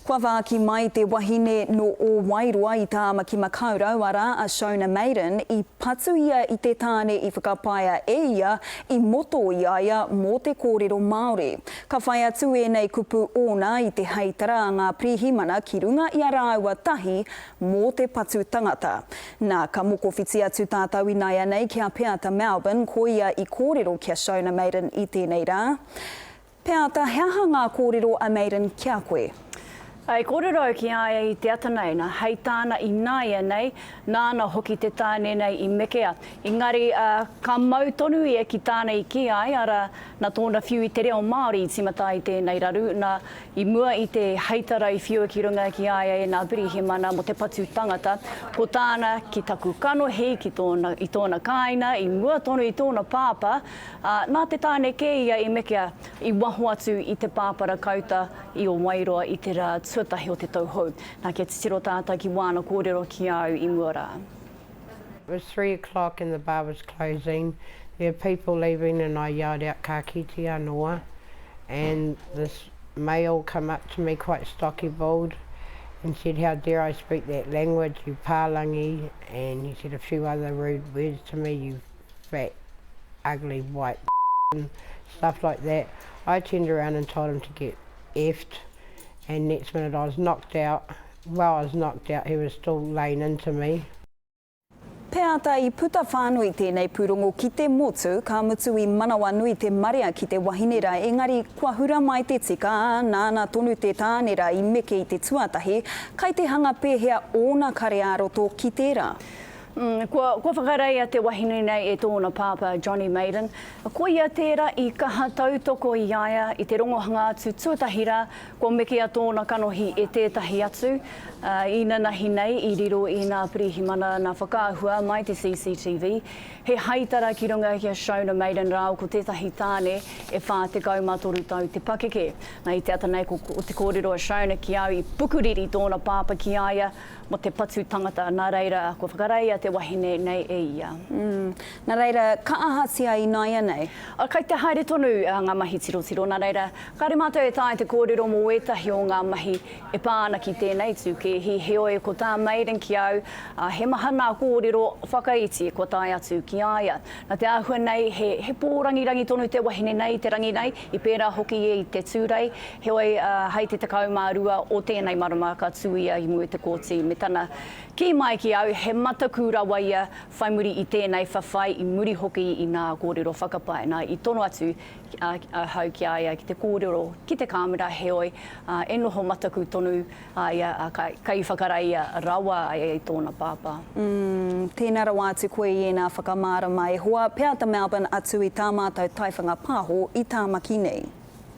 Kua wāki mai te wahine no o Wairua I tā maki makaurau ara a Shona Maiden I patu ia I te tāne I whakapaia e ia I moto I aia mō te kōrero Māori. Ka whai atu e nei kupu ōna I te heitara a ngā prihimana ki runga I a rāua tahi mō te patu tangata. Nā ka moko whiti atu tātau I nai nei kia Peata Melbourne ko ia I kōrero kia Shona Maiden I tēnei rā. Peata, hea ngā kōrero a Maiden kia koe? Ai kōrero ki aia I te ata nei, nā hei tāna I nāia nei, nāna hoki te tāne nei I mekea. Engari, ka mau tonu ia ki tāna I ki ai, ara nā tōna whiu I te reo Māori I timata I tēnei raru, nā I mua I te heitara I whiua ki runga ki aia e nā pirihimana mo te patu tangata, ko tāna ki taku kanohi, I tōna kāina, I mua tonu I tōna pāpa, nā te tāne ke ia I mekea I waho atu I te pāpara kauta I o Wairua I te rā tuatahi o te tauhou. Nā kia titiro tātai ki wāna kōrero ki au I mua rā. It was 3 o'clock and the bar was closing. There were people leaving and I yelled out ka kite anō, and this male come up to me quite stocky-bald and said, "How dare I speak that language, you pālangi," and he said a few other rude words to me, "You fat, ugly, white," and stuff like that. I turned around and told him to get effed, and next minute I was knocked out. While I was knocked out, he was still laying into me. Peata I puta whānui tēnei pūrongo ki te motu, ka mutu I manawa nui te marea ki te wahinera, engari kua hura mai te tika, nāna tonu te tānera I meke I te tuatahi, kai te hanga pēhea ōna kare aroto ki tērā. Kua whakareia te wahine nei e tōna pāpa Johnny Maiden. Ko ia tērā I kaha tautoko I aia I te rongohanga atu tuatahira, ko mekea tōna kanohi e tētahi atu. Ina nahi nei I riro I nā pirihimana nā whakaahua mai te CCTV. He haitara ki runga kia Shona Maiden rāo ko tētahi tāne e whā te kaumatoru tau te pakeke. Nā I te ata nei ko te kōrero a Shona ki au I pukuriri tōna pāpa ki aia mo te patu tangata. Nā reira, ko whakareia te wahine nei e ia. Nā reira, ka ahasia I nāia nei? Kai te haere tonu ngā mahi tiro, nā reira, kare mātou e tāi te kōrero mō etahi o ngā mahi e pāna ki tēnei tūke. Hi heoi ko tā Maiden ki au, he mahana kōrero whakaiti ko tāi atu ki aia. Nā te āhua nei, he pōrangirangi tonu te wahine nei, te rangi nei, I pērā hoki I te tūrei, heoi hei te takau mārua o tēnei marama ka tūia I mua te kōti me tana. Ki mai ki au, he mataku rawa ia whai muri I tēnei whawhai I muri hoki I nā kōrero whakapai. Nā I tono atu hau ki aia ki te kōrero, ki te kāmera heoi, e noho mataku tonu kai whakareia rawa I tōna pāpā. Tēnā rawa atu koe I nā whakamāra mai. Hoa Peata Melbourne atu I tā mātou taiwhanga pāho I tā maki nei.